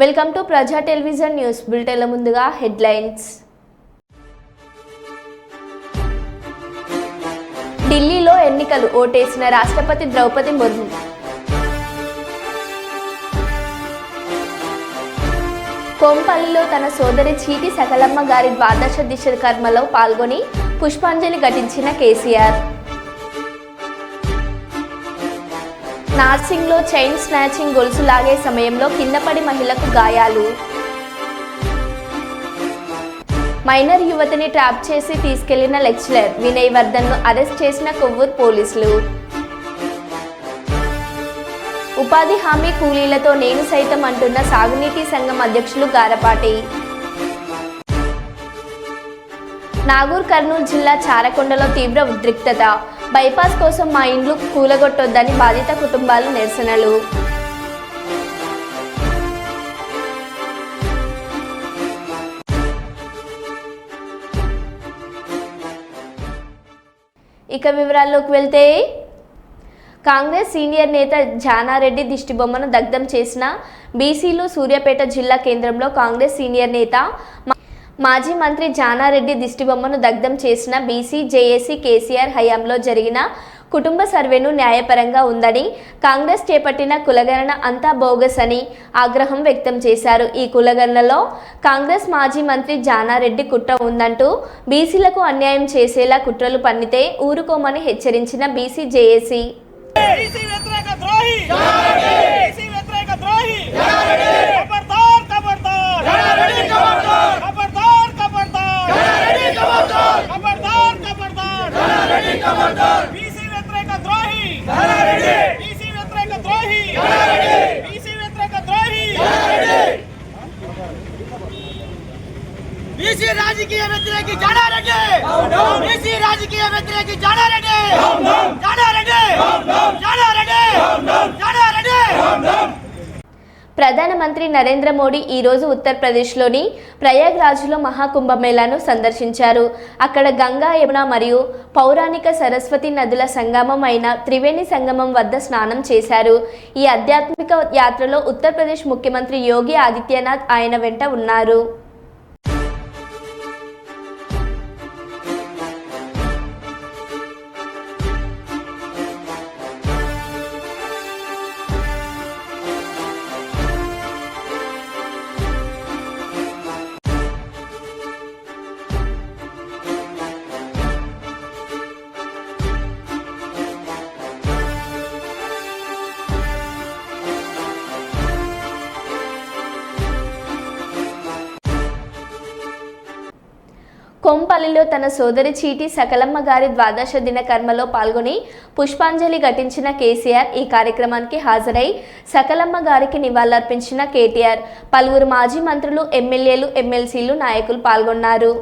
Welcome to ప్రజా television news బులెటిన్ల ముందుగా headlines. ఢిల్లీలో ఎన్నికలు ఓటేసిన రాష్ట్రపతి ద్రౌపది ముర్ము. కోంపల్లిలో తన సోదరి చీటి సకలమ్మ గారి ద్వాదశ దిశ కర్మలో పాల్గొని పుష్పాంజలి ఘటించిన కేసీఆర్. నార్సింగ్లో చైన్ స్నాచింగ్ గొలుసు లాగే సమయంలో కిందపడి మహిళకు గాయాలు. మైనర్ యువతిని ట్రాప్ చేసి తీసుకెళ్లిన లెక్చరర్ వినయ్ వర్ధన్ను అరెస్ట్ చేసిన కొవ్వూరు పోలీసులు. ఉపాధి హామీ కూలీలతో నేను సైతం అంటున్న సాగునీటి సంఘం అధ్యక్షులు గారపాటి. నాగూర్ కర్నూలు జిల్లా చారకొండలో తీవ్ర ఉద్రిక్తత. బైపాస్ కోసం మా ఇండ్లు కూలగొట్టొద్దని బాధిత కుటుంబాలు నిరసనలు. ఇక వివరాల్లోకి వెళ్తే, కాంగ్రెస్ సీనియర్ నేత జానారెడ్డి దిష్టిబొమ్మను దగ్ధం చేసిన బీసీలు. సూర్యాపేట జిల్లా కేంద్రంలో కాంగ్రెస్ సీనియర్ నేత మాజీ మంత్రి జానారెడ్డి దిష్టిబొమ్మను దగ్ధం చేసిన బీసీ జేఏసీ కేసీఆర్ హయాంలో జరిగిన కుటుంబ సర్వేను న్యాయపరంగా ఉందని, కాంగ్రెస్ చేపట్టిన కులగణన అంతా బోగస్ అని ఆగ్రహం వ్యక్తం చేశారు. ఈ కులగణనలో కాంగ్రెస్ మాజీ మంత్రి జానారెడ్డి కుట్ర ఉందంటూ, బీసీలకు అన్యాయం చేసేలా కుట్రలు పన్నితే ఊరుకోమని హెచ్చరించిన బీసీ జేఏసీ. బీసీ రాజకీయ వ్యతిరేకి జానారెడ్డి, బీసీ రాజకీయ వ్యతిరేకి జానారెడ్డి, జానారెడ్డి, జానారెడ్డి, జానారెడ్డి. ప్రధానమంత్రి నరేంద్ర మోడీ ఈరోజు ఉత్తరప్రదేశ్లోని ప్రయాగ్రాజ్లో మహాకుంభమేళాను సందర్శించారు. అక్కడ గంగా, యమున మరియు పౌరాణిక సరస్వతి నదుల సంగమం అయిన త్రివేణి సంగమం వద్ద స్నానం చేశారు. ఈ ఆధ్యాత్మిక యాత్రలో ఉత్తరప్రదేశ్ ముఖ్యమంత్రి యోగి ఆదిత్యనాథ్ ఆయన వెంట ఉన్నారు. కోంపల్లిలో తన సోదరి చీటి సకలమ్మ గారి ద్వాదశ దిన కర్మలో పాల్గొని పుష్పాంజలి ఘటించిన కేసీఆర్. ఈ కార్యక్రమానికి హాజరై సకలమ్మ గారికి నివాళులర్పించిన కేటీఆర్. పలువురు మాజీ మంత్రులు, ఎమ్మెల్యేలు, ఎమ్మెల్సీలు, నాయకులు పాల్గొన్నారు.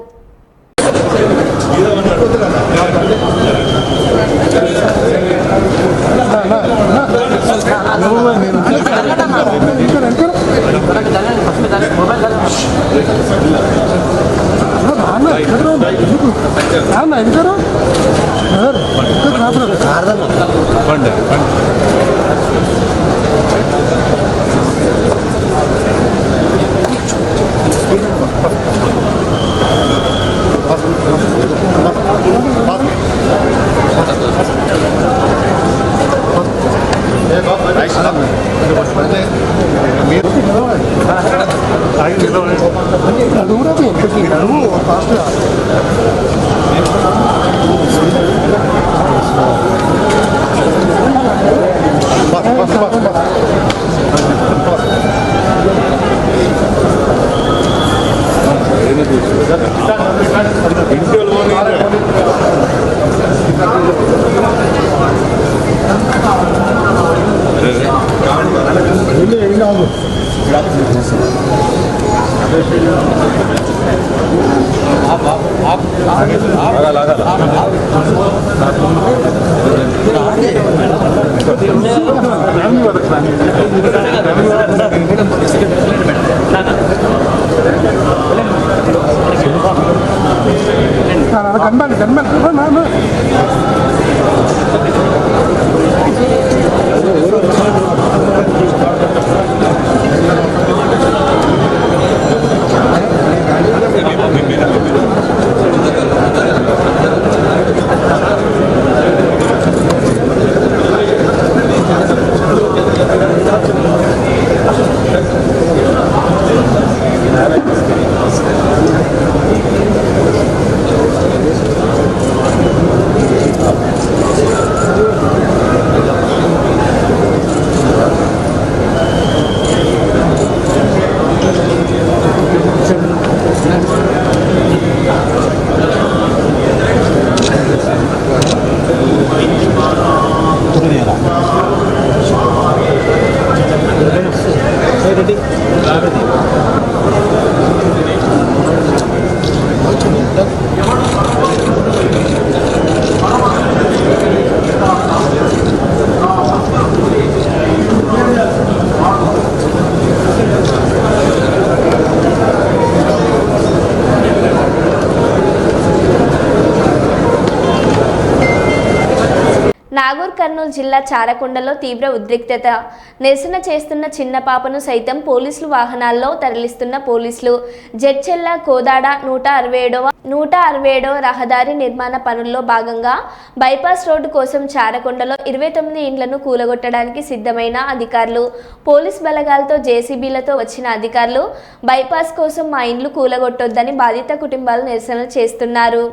నాగూర్ కర్నూలు జిల్లా చారకొండలో తీవ్ర ఉద్రిక్తత. నిరసన చేస్తున్న చిన్న పాపను సైతం పోలీసులు వాహనాల్లో తరలిస్తున్న పోలీసులు. జడ్చెల్ల కోదాడ 167వ రహదారి నిర్మాణ పనుల్లో భాగంగా బైపాస్ రోడ్డు కోసం చారకొండలో 29 ఇండ్లను కూలగొట్టడానికి సిద్ధమైన అధికారులు. పోలీస్ బలగాలతో జేసీబీలతో వచ్చిన అధికారులు బైపాస్ కోసం మా ఇండ్లు కూలగొట్టొద్దని బాధిత కుటుంబాలు నిరసనలు చేస్తున్నారు.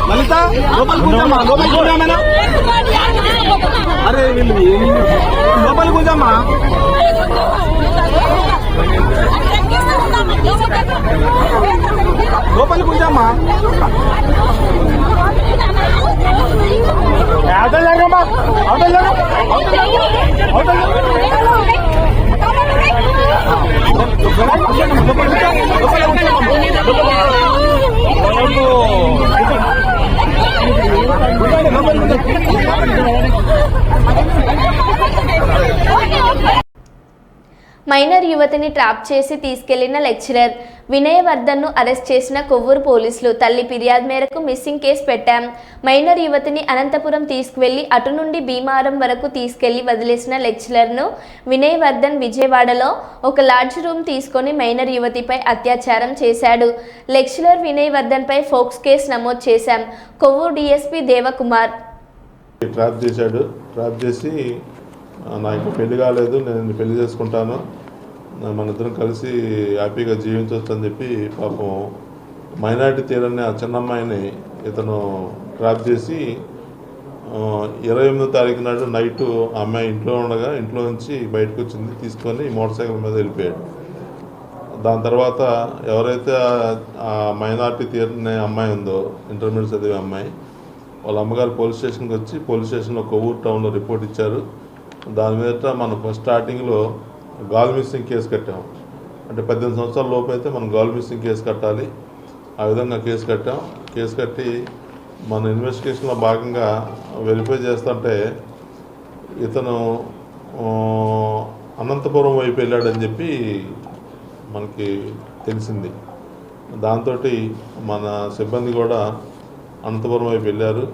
లలిత లోపలికి కూర్చోమ్మా, లోపలికి కూర్చోమేనా? అరే లోపలికి కూర్చోమ్మా. లోపలికి కూర్చోమ్మా. అవతల జరగమ్మా, అవతల జరగ, అవతల మైనర్ యువతిని ట్రాప్ చేసి తీసుకెళ్లిన లెక్చరర్ వినయవర్ధన్ను అరెస్ట్ చేసిన కొవ్వూరు పోలీసులు. తల్లి ఫిర్యాదు మేరకు మిస్సింగ్ కేసు పెట్టాం. మైనర్ యువతిని అనంతపురం తీసుకువెళ్లి అటు నుండి భీమారం వరకు తీసుకెళ్లి వదిలేసిన లెక్చరర్ను వినయవర్ధన్ విజయవాడలో ఒక లాడ్జ్ రూమ్ తీసుకొని మైనర్ యువతిపై అత్యాచారం చేశాడు. లెక్చరర్ వినయవర్ధన్ పై ఫోక్స్ కేసు నమోదు చేశాం. కొవ్వూరు డీఎస్పీ దేవకుమార్ ట్రాప్ చేశాడు. ట్రాప్ చేసి నాకు పెళ్లి కాలేదు, నేను పెళ్లి చేసుకుంటాను, మన ఇద్దరం కలిసి హ్యాపీగా జీవించవచ్చు అని చెప్పి పాపం మైనార్టీ తీరని ఆ చిన్నమ్మాయిని ఇతను ట్రాప్ చేసి 28వ తారీఖు నాడు నైటు అమ్మాయి ఇంట్లో ఉండగా ఇంట్లో నుంచి బయటకు వచ్చింది, తీసుకొని మోటార్ సైకిల్ మీద వెళ్ళిపోయాడు. దాని తర్వాత ఎవరైతే ఆ మైనార్టీ తీరని అమ్మాయి ఉందో, ఇంటర్మీడియట్ చదివే అమ్మాయి, వాళ్ళ అమ్మగారు పోలీస్ స్టేషన్కి వచ్చి పోలీస్ స్టేషన్లో కొవ్వూరు టౌన్లో రిపోర్ట్ ఇచ్చారు. దాని మీద మనం ఫస్ట్ స్టార్టింగ్లో గాల్ మిస్సింగ్ కేసు కట్టాం. అంటే 18 సంవత్సరాల లోపు అయితే మనం గాల్ మిస్సింగ్ కేసు కట్టాలి. ఆ విధంగా కేసు కట్టాం. కేసు కట్టి మన ఇన్వెస్టిగేషన్లో భాగంగా వెరిఫై చేస్తుంటే ఇతను అనంతపురం వైపు వెళ్ళాడని చెప్పి మనకి తెలిసింది. దాంతో మన సిబ్బంది కూడా అనంతపురం వైపు వెళ్ళారు.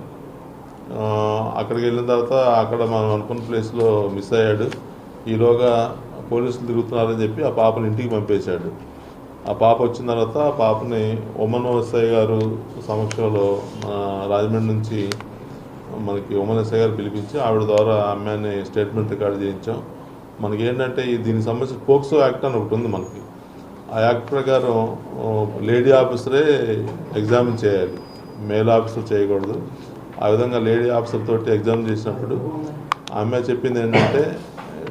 అక్కడికి వెళ్ళిన తర్వాత అక్కడ మనం అనుకున్న ప్లేస్లో మిస్ అయ్యాడు. ఈలోగా పోలీసులు తిరుగుతున్నారని చెప్పి ఆ పాపని ఇంటికి పంపేశాడు. ఆ పాప వచ్చిన తర్వాత ఆ పాపని ఉమన్ ఎస్ఐ గారు సమక్షంలో రాజమండ్రి నుంచి మనకి ఉమన్ ఎస్ఐ గారు పిలిపించి ఆవిడ ద్వారా అమ్మాయిని స్టేట్మెంట్ రికార్డు చేయించాం. మనకి ఏంటంటే దీనికి సంబంధించి పోక్సో యాక్ట్ అని ఒకటి ఉంది మనకి. ఆ యాక్ట్ ప్రకారం లేడీ ఆఫీసరే ఎగ్జామిన్ చేయాలి, మేల్ ఆఫీసర్ చేయకూడదు. ఆ విధంగా లేడీ ఆఫీసర్ తోటి ఎగ్జామ్ చేసినప్పుడు ఆ అమ్మాయి చెప్పింది ఏంటంటే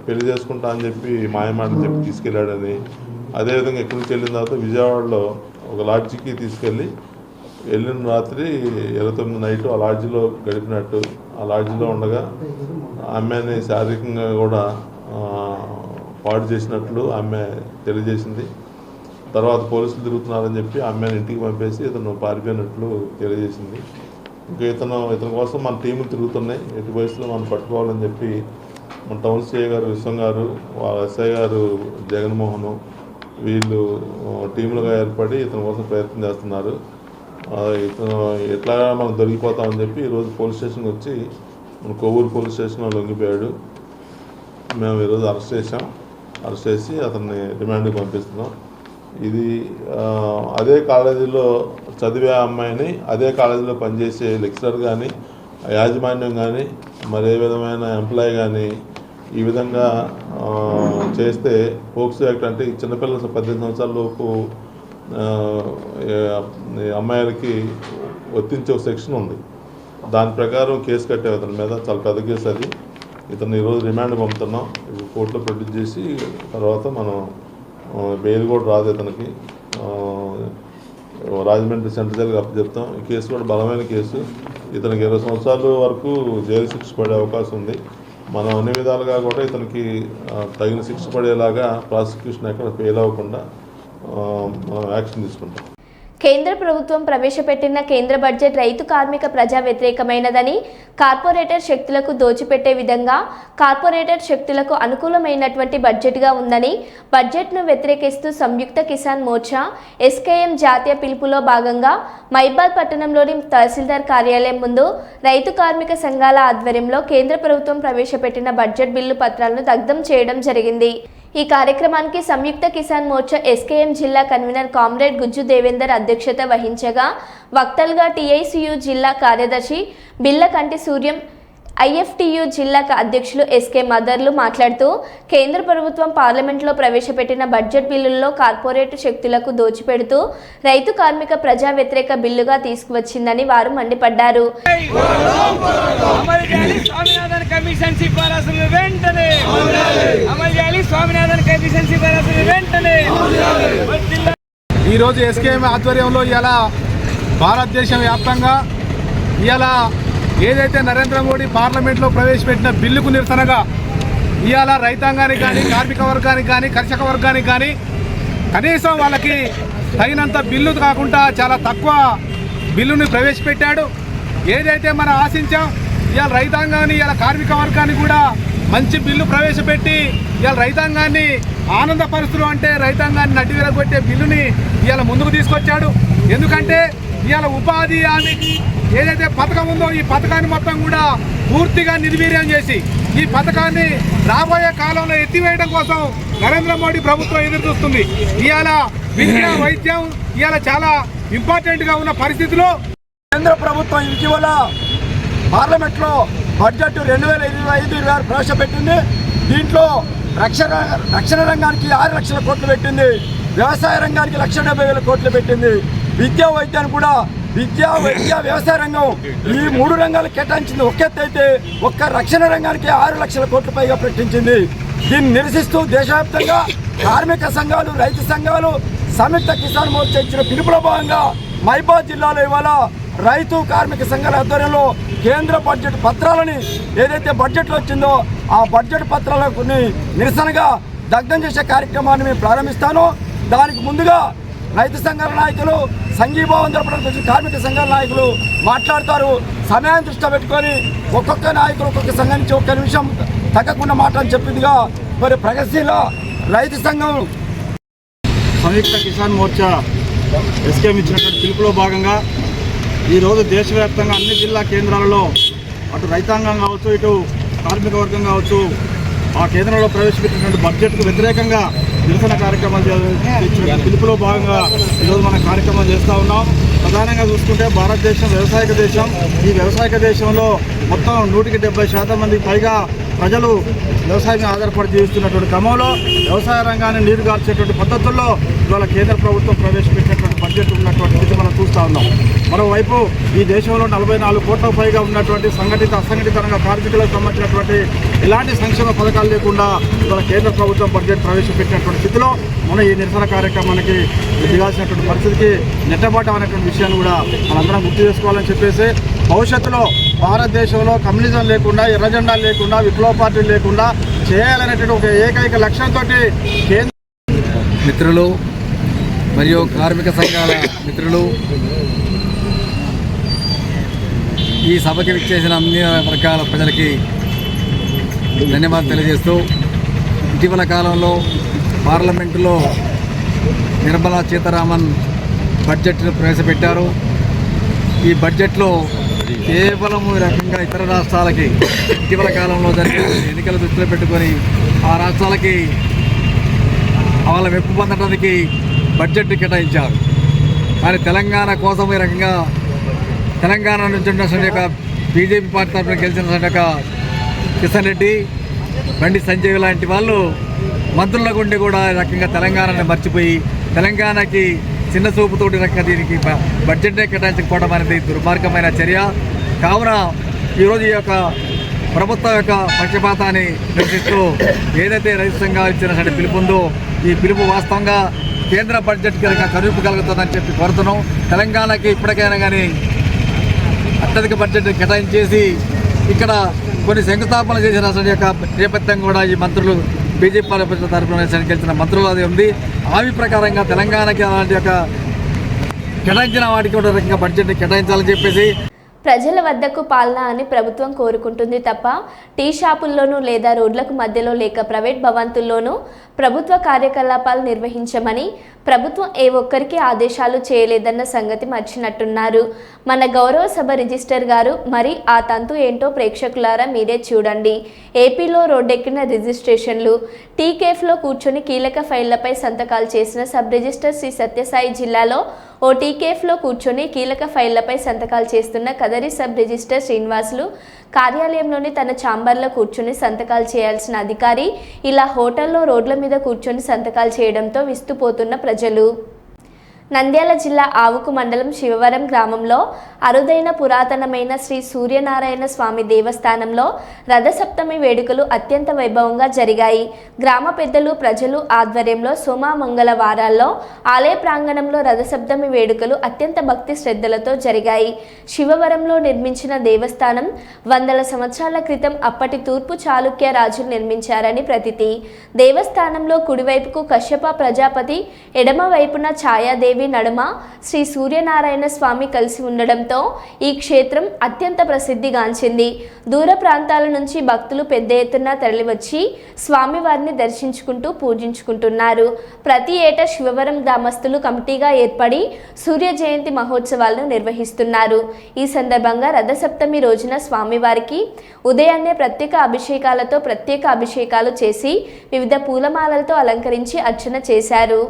పెళ్లి చేసుకుంటా అని చెప్పి మాయమాటలు చెప్పి తీసుకెళ్ళాడని. అదేవిధంగా ఎక్కడి నుంచి వెళ్ళిన తర్వాత విజయవాడలో ఒక లాడ్జికి తీసుకెళ్ళి వెళ్ళిన రాత్రి 29 నైటు ఆ లాడ్జిలో గడిపినట్టు, ఆ లాడ్జిలో ఉండగా అమ్మాయిని శారీరకంగా కూడా పాడు చేసినట్లు ఆమె తెలియజేసింది. తర్వాత పోలీసులు తిరుగుతున్నారని చెప్పి అమ్మాయిని ఇంటికి పంపేసి ఇతను పారిపోయినట్లు తెలియజేసింది. ఇంకా ఇతని కోసం మన టీములు తిరుగుతున్నాయి, ఎటు వయసులో మనం పట్టుకోవాలని చెప్పి మన టౌన్ సిఐ గారు విశ్వం గారు, వాళ్ళ ఎస్ఐ గారు జగన్మోహన్, వీళ్ళు టీములుగా ఏర్పడి ఇతని కోసం ప్రయత్నం చేస్తున్నారు. ఇతను ఎట్లాగా మనం దొరికిపోతామని చెప్పి ఈరోజు పోలీస్ స్టేషన్కి వచ్చి మన కొవ్వూరు పోలీస్ స్టేషన్లో లొంగిపోయాడు. మేము ఈరోజు అరెస్ట్ చేసాం. అరెస్ట్ చేసి అతన్ని రిమాండ్కి పంపిస్తున్నాం. ఇది అదే కాలేజీలో చదివే అమ్మాయిని అదే కాలేజీలో పనిచేసే లెక్చరర్ కానీ యాజమాన్యం కానీ మరే విధమైన ఎంప్లాయీ కానీ ఈ విధంగా చేస్తే పోక్సో యాక్ట్ అంటే చిన్నపిల్లలు 18 సంవత్సరాల లోపు అమ్మాయిలకి వర్తించే ఒక సెక్షన్ ఉంది. దాని ప్రకారం కేసు కట్టే అతని మీద చాలా పెద్ద కేసు అది. ఇతను ఈరోజు రిమాండ్ పంపుతున్నాం. కోర్టులో ప్రొడ్యూస్ చేసి తర్వాత మనం బెయిల్ కూడా రాదు ఇతనికి. రాజమండ్రి సెంట్రల్ జైలుకి అప్పచెప్తాం. ఈ కేసు కూడా బలమైన కేసు. ఇతనికి 20 సంవత్సరాల వరకు జైలు శిక్ష పడే అవకాశం ఉంది. మనం అన్ని విధాలుగా కూడా ఇతనికి తగిన శిక్ష పడేలాగా ప్రాసిక్యూషన్ ఎక్కడ ఫెయిల్ అవ్వకుండా మనం యాక్షన్ తీసుకుంటాం. కేంద్ర ప్రభుత్వం ప్రవేశపెట్టిన కేంద్ర బడ్జెట్ రైతు కార్మిక ప్రజా వ్యతిరేకమైనదని, కార్పొరేటర్ శక్తులకు దోచిపెట్టే విధంగా కార్పొరేటర్ శక్తులకు అనుకూలమైనటువంటి బడ్జెట్గా ఉందని బడ్జెట్ను వ్యతిరేకిస్తూ సంయుక్త కిసాన్ మోర్చా ఎస్కేఎం జాతీయ పిలుపులో భాగంగా మైబాద్ పట్టణంలోని తహసీల్దార్ కార్యాలయం ముందు రైతు కార్మిక సంఘాల ఆధ్వర్యంలో కేంద్ర ప్రభుత్వం ప్రవేశపెట్టిన బడ్జెట్ బిల్లు పత్రాలను దగ్ధం చేయడం జరిగింది. ఈ కార్యక్రమానికి సంయుక్త కిసాన్ మోర్చా ఎస్కేఎం జిల్లా కన్వీనర్ కామ్రేడ్ గుజ్జు దేవేందర్ అధ్యక్షత వహించగా, వక్తలుగా టీఐసియు జిల్లా కార్యదర్శి బిల్లకంటి సూర్యం, ఐఎఫ్టియు జిల్లా అధ్యక్షులు ఎస్కే మదర్లు మాట్లాడుతూ కేంద్ర ప్రభుత్వం పార్లమెంట్లో ప్రవేశపెట్టిన బడ్జెట్ బిల్లుల్లో కార్పొరేట్ శక్తులకు దోచిపెడుతూ రైతు కార్మిక ప్రజా వ్యతిరేక బిల్లుగా తీసుకువచ్చిందని వారు మండిపడ్డారు. ఈరోజు ఎస్కేఎం ఆధ్వర్యంలో ఇలా భారతదేశం వ్యాప్తంగా ఇలా ఏదైతే నరేంద్ర మోడీ పార్లమెంట్లో ప్రవేశపెట్టిన బిల్లుకు నిరసనగా ఇవాళ రైతాంగానికి కానీ, కార్మిక వర్గానికి కానీ, కర్షక వర్గానికి కానీ కనీసం వాళ్ళకి తగినంత బిల్లు కాకుండా చాలా తక్కువ బిల్లుని ప్రవేశపెట్టాడు. ఏదైతే మనం ఆశించాం ఇవాళ రైతాంగాన్ని, ఇవాళ కార్మిక వర్గాన్ని కూడా మంచి బిల్లు ప్రవేశపెట్టి ఇవాళ రైతాంగాన్ని ఆనందపరుస్తులు అంటే రైతాంగాన్ని నడ్డివిరగొట్టే బిల్లుని ఇవాళ ముందుకు తీసుకొచ్చాడు. ఎందుకంటే ఇవాళ ఉపాధి హామీ ఏదైతే పథకం ఉందో ఈ పథకాన్ని మొత్తం కూడా పూర్తిగా నిర్వీర్యం చేసి ఈ పథకాన్ని రాబోయే కాలంలో ఎత్తివేయడం కోసం నరేంద్ర మోడీ ప్రభుత్వం ఎదురు చూస్తుంది. ఇవాళ విద్య, వైద్యం ఇవాళ చాలా ఇంపార్టెంట్గా ఉన్న పరిస్థితిలో కేంద్ర ప్రభుత్వం ఇటీవల పార్లమెంట్లో బడ్జెట్ 2025-26 ప్రవేశపెట్టింది. దీంట్లో రక్షణ రంగానికి 6 లక్షల కోట్లు పెట్టింది. వ్యవసాయ రంగానికి 1,70,000 కోట్లు పెట్టింది. విద్యా వైద్యాన్ని కూడా విద్య, వ్యవసాయ రంగం ఈ 3 రంగాలు కేటాయించింది. ఒకెత్తైతే ఒక్క రక్షణ రంగానికి 6 లక్షల కోట్ల పైగా ప్రకటించింది. దీన్ని నిరసిస్తూ దేశవ్యాప్తంగా కార్మిక సంఘాలు, రైతు సంఘాలు, సంయుక్త కిసాన్ మోర్చా ఇచ్చిన పిలుపులో భాగంగా మైబాద్ జిల్లాలో ఇవాళ రైతు కార్మిక సంఘాల ఆధ్వర్యంలో కేంద్ర బడ్జెట్ పత్రాలని ఏదైతే బడ్జెట్లో వచ్చిందో ఆ బడ్జెట్ పత్రాలకు నిరసనగా దగ్ధం చేసే కార్యక్రమాన్ని మేము ప్రారంభిస్తాను. దానికి ముందుగా రైతు సంఘాల నాయకులు, సంఘీభావం జరపడానికి కార్మిక సంఘాల నాయకులు మాట్లాడతారు. సమయాన్ని దృష్టిలో పెట్టుకొని ఒక్కొక్క నాయకులు ఒక్కొక్క సంఘం నుంచి ఒక్క నిమిషం తగ్గకుండా మాట్లాడి చెప్పిందిగా మరి ప్రగతిశీల రైతు సంఘం సంయుక్త కిసాన్ మోర్చా ఎస్కేఎం ఇచ్చినటువంటి పిలుపులో భాగంగా ఈరోజు దేశవ్యాప్తంగా అన్ని జిల్లా కేంద్రాలలో అటు రైతాంగం కావచ్చు, ఇటు కార్మిక వర్గం కావచ్చు, ఆ కేంద్రంలో ప్రవేశపెట్టినటువంటి బడ్జెట్కు వ్యతిరేకంగా నిరసన కార్యక్రమాలు ఇచ్చిన పిలుపులో భాగంగా ఈరోజు మనం కార్యక్రమం చేస్తూ ఉన్నాం. ప్రధానంగా చూసుకుంటే భారతదేశం వ్యవసాయక దేశం. ఈ వ్యవసాయక దేశంలో మొత్తం 170% మందికి పైగా ప్రజలు వ్యవసాయం ఆధారపడి జీవిస్తున్నటువంటి క్రమంలో వ్యవసాయ రంగాన్ని నీరుగార్చేటువంటి పద్ధతుల్లో ఇవాళ కేంద్ర ప్రభుత్వం ప్రవేశపెట్టినటువంటి బడ్జెట్ ఉన్నటువంటి స్థితి మనం చూస్తూ ఉన్నాం. మరోవైపు ఈ దేశంలో 44 కోట్ల పైగా ఉన్నటువంటి సంఘటిత, అసంఘటిత రంగ కార్మికులకు సంబంధించినటువంటి ఎలాంటి సంక్షేమ పథకాలు లేకుండా ఇవాళ కేంద్ర ప్రభుత్వం బడ్జెట్ ప్రవేశపెట్టినటువంటి స్థితిలో మనం ఈ నిరసన కార్యక్రమానికి దిగాల్సినటువంటి పరిస్థితికి నెట్టబాటం అనేటువంటి విషయాన్ని కూడా మనందరం గుర్తు చేసుకోవాలని చెప్పేసి భవిష్యత్తులో భారతదేశంలో కమ్యూనిజం లేకుండా, ఎర్ర జెండాలు లేకుండా, విప్లవ పార్టీలు లేకుండా చేయాలనేటువంటి ఒక ఏకైక లక్ష్యంతో కేంద్ర మిత్రులు మరియు కార్మిక సంఘాల మిత్రులు, ఈ సభకి విచ్చేసిన అన్ని వర్గాల ప్రజలకి ధన్యవాదాలు తెలియజేస్తూ, ఇటీవల కాలంలో పార్లమెంటులో నిర్మలా సీతారామన్ బడ్జెట్ను ప్రవేశపెట్టారు. ఈ బడ్జెట్లో కేవలం ఈ రకంగా ఇతర రాష్ట్రాలకి ఇటీవల కాలంలో జరిగిన ఎన్నికల దృష్టిలో పెట్టుకొని ఆ రాష్ట్రాలకి వాళ్ళ మెప్పు పొందడానికి బడ్జెట్ కేటాయించారు. కానీ తెలంగాణ కోసం ఈ రకంగా తెలంగాణ నుంచి ఉన్నటువంటి యొక్క బీజేపీ పార్టీ తరఫున గెలిచినటువంటి యొక్క కిషన్ రెడ్డి, బండి సంజయ్ లాంటి వాళ్ళు మంత్రుల గుండి కూడా ఈ రకంగా తెలంగాణని మర్చిపోయి తెలంగాణకి చిన్న చూపుతోటి రకంగా దీనికి బడ్జెట్నే కేటాయించకపోవడం అనేది దుర్మార్గమైన చర్య. కావున ఈరోజు ఈ యొక్క ప్రభుత్వం యొక్క పక్షపాతాన్ని నిరసిస్తూ ఏదైతే రైతు సంఘాలు ఇచ్చినటువంటి పిలుపు ఉందో ఈ పిలుపు వాస్తవంగా కేంద్ర బడ్జెట్ కనుక కరువు కలుగుతుందని చెప్పి కోరుతున్నాం. తెలంగాణకి ఇప్పటికైనా కానీ అత్యధిక బడ్జెట్ కేటాయించేసి ఇక్కడ కొన్ని శంకుస్థాపన చేసిన యొక్క నేపథ్యం కూడా ఈ మంత్రులు బీజేపీ తరఫున గెలిచిన మంత్రులు అది ఉంది. హామీ ప్రకారంగా తెలంగాణకి అలాంటి యొక్క కేటాయించిన వాటికి కూడా రకంగా బడ్జెట్ని కేటాయించాలని చెప్పేసి ప్రజల వద్దకు పాలన అని ప్రభుత్వం కోరుకుంటుంది తప్ప టీ షాపుల్లోనూ లేదా రోడ్లకు మధ్యలో లేక ప్రైవేట్ భవంతుల్లోనూ ప్రభుత్వ కార్యకలాపాలు నిర్వహించమని ప్రభుత్వం ఏ ఒక్కరికి ఆదేశాలు చేయలేదన్న సంగతి మర్చినట్టున్నారు. మన గౌరవ సభ రిజిస్టర్ గారు మరి ఆ తంతు ఏంటో ప్రేక్షకులారా మీరే చూడండి. ఏపీలో రోడ్డెక్కిన రిజిస్ట్రేషన్లు టీ కేఫ్లో కూర్చొని కీలక ఫైళ్లపై సంతకాలు చేసిన సబ్ రిజిస్టర్ శ్రీ సత్యసాయి జిల్లాలో ఓ టీ కేఫ్లో కూర్చొని కీలక ఫైళ్లపై సంతకాలు చేస్తున్న కదరి సబ్ రిజిస్టర్ శ్రీనివాసులు కార్యాలయంలోని తన ఛాంబర్లో కూర్చొని సంతకాలు చేయాల్సిన అధికారి ఇలా హోటల్లో రోడ్ల మీద కూర్చొని సంతకాలు చేయడంతో విస్తుపోతున్న ప్రజలు. నంద్యాల జిల్లా ఆవుకు మండలం శివవరం గ్రామంలో అరుదైన పురాతనమైన శ్రీ సూర్యనారాయణ స్వామి దేవస్థానంలో రథసప్తమి వేడుకలు అత్యంత వైభవంగా జరిగాయి. గ్రామ పెద్దలు ప్రజలు ఆధ్వర్యంలో సోమ మంగళవారాల్లో ఆలయ ప్రాంగణంలో రథసప్తమి వేడుకలు అత్యంత భక్తి శ్రద్ధలతో జరిగాయి. శివవరంలో నిర్మించిన దేవస్థానం వందల సంవత్సరాల క్రితం అప్పటి తూర్పు చాళుక్య రాజులు నిర్మించారని ప్రతీతి. దేవస్థానంలో కుడివైపుకు కశ్యప ప్రజాపతి, ఎడమ వైపున ఛాయాదేవి నడుమ శ్రీ సూర్యనారాయణ స్వామి కలిసి ఉండడంతో ఈ క్షేత్రం అత్యంత ప్రసిద్ధిగాంచింది. దూర ప్రాంతాల నుంచి భక్తులు పెద్ద ఎత్తున తరలివచ్చి స్వామివారిని దర్శించుకుంటూ పూజించుకుంటున్నారు. ప్రతి ఏటా శివవరం గ్రామస్తులు కమిటీగా ఏర్పడి సూర్య జయంతి మహోత్సవాలను నిర్వహిస్తున్నారు. ఈ సందర్భంగా రథసప్తమి రోజున స్వామివారికి ఉదయాన్నే ప్రత్యేక అభిషేకాలు చేసి వివిధ పూలమాలలతో అలంకరించి అర్చన చేశారు.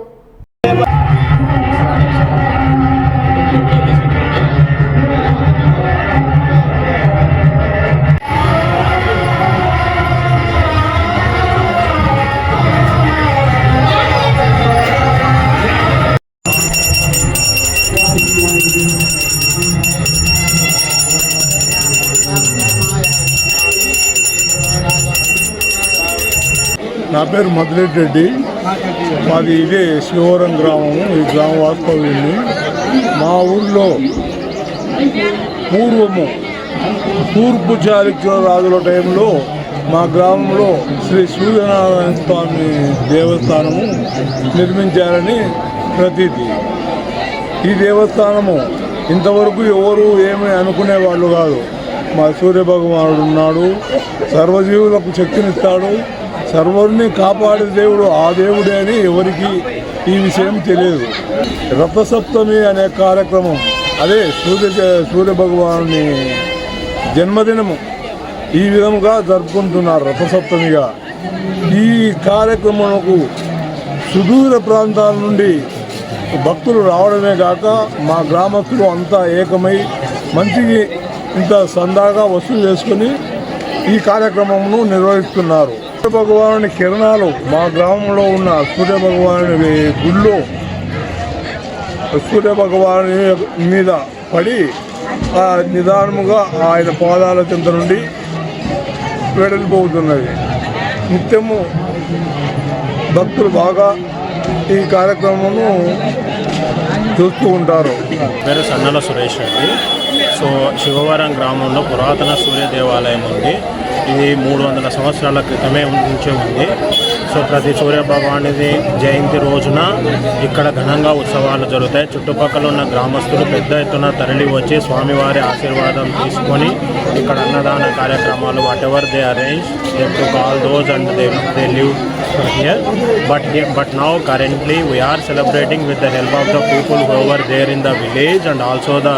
నా పేరు మధురెడ్డి రెడ్డి. మాది ఇదే శివవరం గ్రామము. ఈ గ్రామ వాస్తవ్యుని. మా ఊళ్ళో పూర్వము తూర్పు చాళుక్య రాజుల టైంలో మా గ్రామంలో శ్రీ సూర్యనారాయణ స్వామి దేవస్థానము నిర్మించారని ప్రతీతి. ఈ దేవస్థానము ఇంతవరకు ఎవరు ఏమీ అనుకునేవాళ్ళు కాదు. మా సూర్యభగవానుడు ఉన్నాడు, సర్వజీవులకు శక్తినిస్తాడు, సర్వుని కాపాడే దేవుడు ఆ దేవుడే అని ఎవరికి ఈ విషయం తెలియదు. రథసప్తమి అనే కార్యక్రమం అదే సూర్యభగవాను జన్మదినము ఈ విధంగా జరుపుకుంటున్నారు రథసప్తమిగా. ఈ కార్యక్రమంకు సుదూర ప్రాంతాల నుండి భక్తులు రావడమే కాక మా గ్రామస్తులు అంతా ఏకమై మంచికి ఇంత సందాగా వసూలు చేసుకుని ఈ కార్యక్రమమును నిర్వహిస్తున్నారు. సూర్యభగవాను కిరణాలు మా గ్రామంలో ఉన్న సూర్యభగవాను గుళ్ళో సూర్యభగవాను మీద పడి నిదానముగా ఆయన పాదాల చెంత నుండి వెడలిపోతున్నది. నిత్యము భక్తులు బాగా ఈ కార్యక్రమమును చూస్తూ ఉంటారు. పేరు సన్నల సురేష్ అండి. సో శివవరం గ్రామంలో పురాతన సూర్య దేవాలయం ఉంది. ఇది 300 సంవత్సరాల క్రితమే నుంచే ఉంది. సో ప్రతి సూర్య భగవానుడి జయంతి రోజున ఇక్కడ ఘనంగా ఉత్సవాలు జరుగుతాయి. చుట్టుపక్కల ఉన్న గ్రామస్తులు పెద్ద ఎత్తున తరలి వచ్చి స్వామివారి ఆశీర్వాదం తీసుకొని ఇక్కడ అన్నదాన కార్యక్రమాలు what ever they arrange they took all those and they live here. But now currently we are celebrating with the help of the people who were there in the village and also the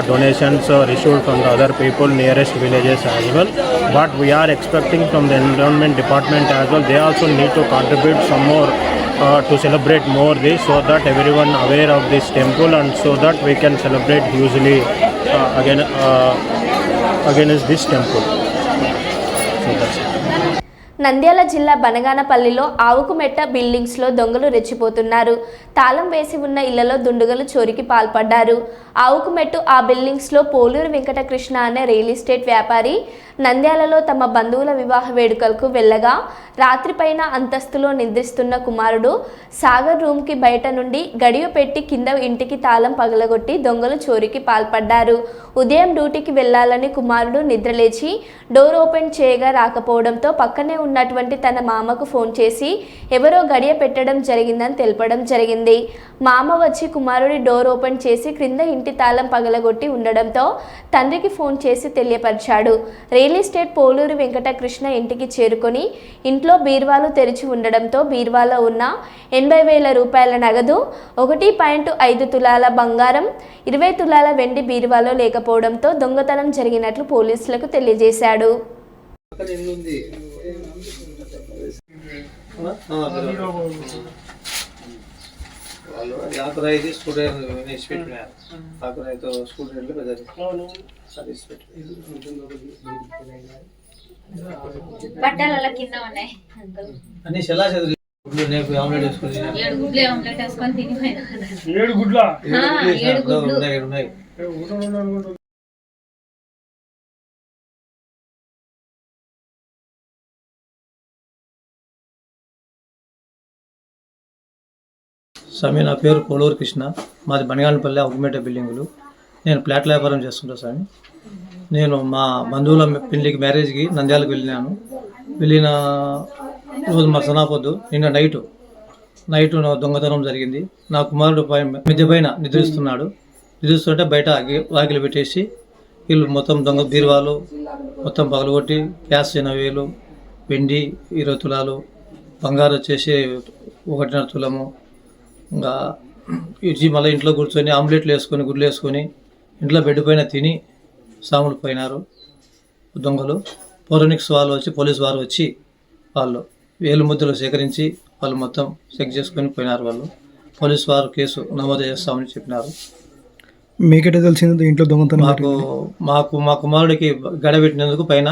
donations received from the other people nearest villages as well. But we are expecting from the environment department as well, they also need to contribute some more to celebrate more this, so that everyone aware of this temple and so that we can celebrate hugely against this temple. So that's it. Nandyal జిల్లా బనగానపల్లిలో ఆవుకుమెట్ట బిల్డింగ్స్లో దొంగలు రెచ్చిపోతున్నారు. తాళం వేసి ఉన్న ఇళ్లలో దుండగులు చోరీకి పాల్పడ్డారు. ఆవుకుమెట్టు ఆ బిల్డింగ్స్లో పోలూరు వెంకటకృష్ణ అనే రియల్ ఎస్టేట్ వ్యాపారి నంద్యాలలో తమ బంధువుల వివాహ వేడుకలకు వెళ్ళగా రాత్రి పైన అంతస్తులో నిద్రిస్తున్న కుమారుడు సాగర్ రూమ్కి బయట నుండి గడియ పెట్టి కింద ఇంటికి తాళం పగలగొట్టి దొంగలు చోరీకి పాల్పడ్డారు. ఉదయం డ్యూటీకి వెళ్లాలని కుమారుడు నిద్రలేచి డోర్ ఓపెన్ చేయగా రాకపోవడంతో పక్కనే ఉన్నటువంటి తన మామకు ఫోన్ చేసి ఎవరో గడియ పెట్టడం జరిగిందని తెలపడం జరిగింది. మామ వచ్చి కుమారుడి డోర్ ఓపెన్ చేసి క్రింద ఇంటి తాళం పగలగొట్టి ఉండడంతో తండ్రికి ఫోన్ చేసి తెలియపరిచాడు. రియల్ ఎస్టేట్ పోలూరు వెంకటకృష్ణ ఇంటికి చేరుకొని ఇంట్లో బీరువాలు తెరిచి ఉండడంతో బీరువాలో ఉన్న 80,000 రూపాయల నగదు, 1.5 తులాల బంగారం, 20 తులాల వెండి బీరువాలో లేకపోవడంతో దొంగతనం జరిగినట్లు పోలీసులకు తెలియజేశాడు. బట్టల కింద ఉన్నాయి అన్ని ఎలా చదువు ఆమ్లెట్ వేసుకొని 7 గుడ్లు ఆమ్లెట్ వేసుకొని తినిపోయినా 7 గుడ్లా 7 గుడ్లు ఉన్నాయి. స్వామి, నా పేరు పోలూరు కృష్ణ. మాది బనగానపల్లి ఆవుకుమెట్ట బిల్డింగులు. నేను ఫ్లాట్ల వ్యాపారం చేసుకుంటా స్వామి. నేను మా బంధువుల పెళ్లికి మ్యారేజ్కి నంద్యాలకు వెళ్ళినాను. వెళ్ళిన రోజు మరుసనాపొద్దు నిన్న నైట్ దొంగతనం జరిగింది. నా కుమారుడు మిద్దె పైన నిద్రిస్తుంటే బయట వాకిలు పెట్టేసి వీళ్ళు మొత్తం దొంగ బీరువాలు మొత్తం పగలగొట్టి క్యాష్ 80,000, వెండి 20 తులాలు, బంగారు వచ్చేసి 1.5 తులము. ఇంకా ఇచ్చి మళ్ళీ ఇంట్లో కూర్చొని ఆమ్లెట్లు వేసుకొని గుడ్లు వేసుకొని ఇంట్లో బెడ్ పైన తిని సాములు పోయినారు దొంగలు. ఫోరెన్సిక్స్ వాళ్ళు వచ్చి పోలీసు వారు వచ్చి వాళ్ళు వేలు ముద్రలు సేకరించి వాళ్ళు మొత్తం చెక్ చేసుకొని పోయినారు. వాళ్ళు పోలీసు వారు కేసు నమోదు చేస్తామని చెప్పినారు. మీకెట తెలిసింది ఇంట్లో దొంగతనం? మా కుమారుడికి గడబెట్టినందుకు పైన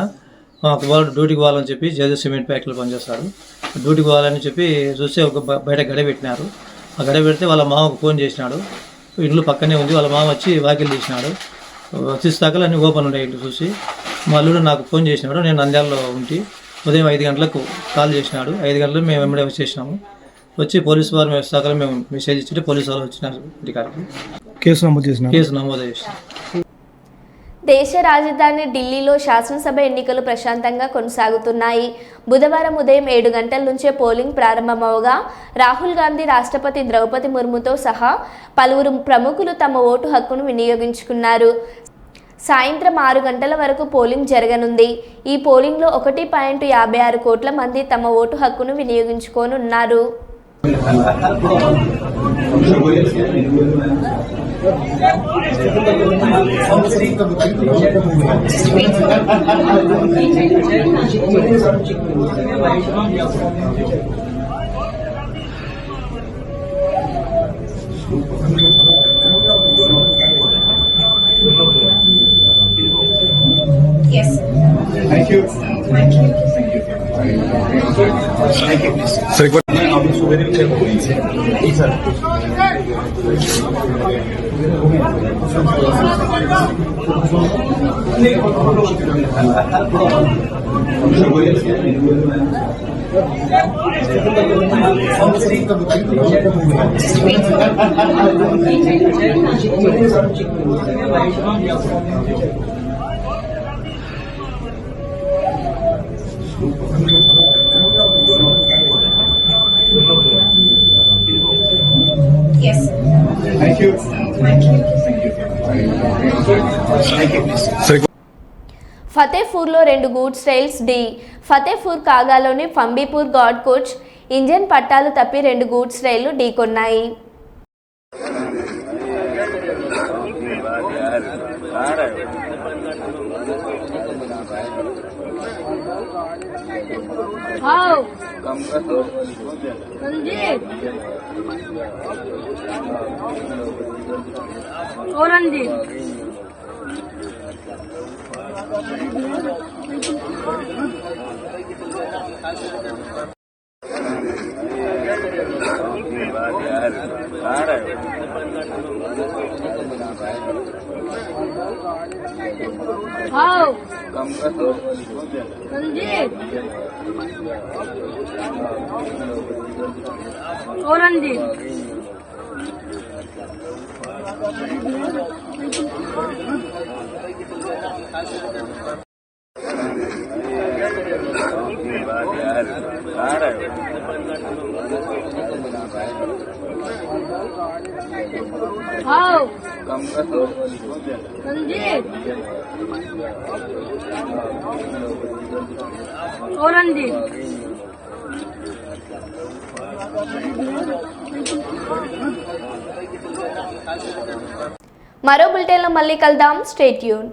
మా కుమారుడు డ్యూటీకి పోవాలని చెప్పి జేజే సిమెంట్ ఫ్యాక్టరీలో పనిచేస్తాడు. డ్యూటీకి పోవాలని చెప్పి చూస్తే ఒక బయట గడబెట్టినారు. ఆ గడబెడితే వాళ్ళ మామకు ఫోన్ చేసినాడు. ఇంట్లో పక్కనే ఉంది. వాళ్ళ మామ వచ్చి వాకిలు తీసినాడు. తీస్తాకలు అన్నీ ఓపెన్ ఉండే ఇంట్లో చూసి మా అల్లుడు నాకు ఫోన్ చేసినాడు. నేను నంద్యాలలో ఉండి ఉదయం 5 గంటలకు కాల్ చేసినాడు. 5 గంటలకు మేము వెంబడే వచ్చేసినాము. వచ్చి పోలీసు వారు సకాలం మేము మెసేజ్ ఇచ్చి పోలీసు వాళ్ళు వచ్చినారు ఇంటికాడికి. కేసు నమోదు చేసినాం. దేశ రాజధాని ఢిల్లీలో శాసనసభ ఎన్నికలు ప్రశాంతంగా కొనసాగుతున్నాయి. బుధవారం ఉదయం 7 గంటల నుంచే పోలింగ్ ప్రారంభమవగా రాహుల్ గాంధీ, రాష్ట్రపతి ద్రౌపది ముర్ముతో సహా పలువురు ప్రముఖులు తమ ఓటు హక్కును వినియోగించుకున్నారు. సాయంత్రం 6 గంటల వరకు పోలింగ్ జరగనుంది. ఈ పోలింగ్లో 1.56 కోట్ల మంది తమ ఓటు హక్కును వినియోగించుకోనున్నారు. Yes. Thank you. Thank you. Thank you. Sir, Yes. Thank you. Thank you. Thank you. Sir. ఫతేపూర్లో 2 గూడ్స్ రైల్స్ ఢీ. ఫతేపూర్ కాగాలోని ఫంబీపూర్ గాడ్ కోచ్ ఇంజన్ పట్టాలు తప్పి 2 గూడ్స్ రైళ్లు ఢీకొన్నాయి. మరో బులెటిన్లో మళ్ళీ కలుద్దాం. Stay tune.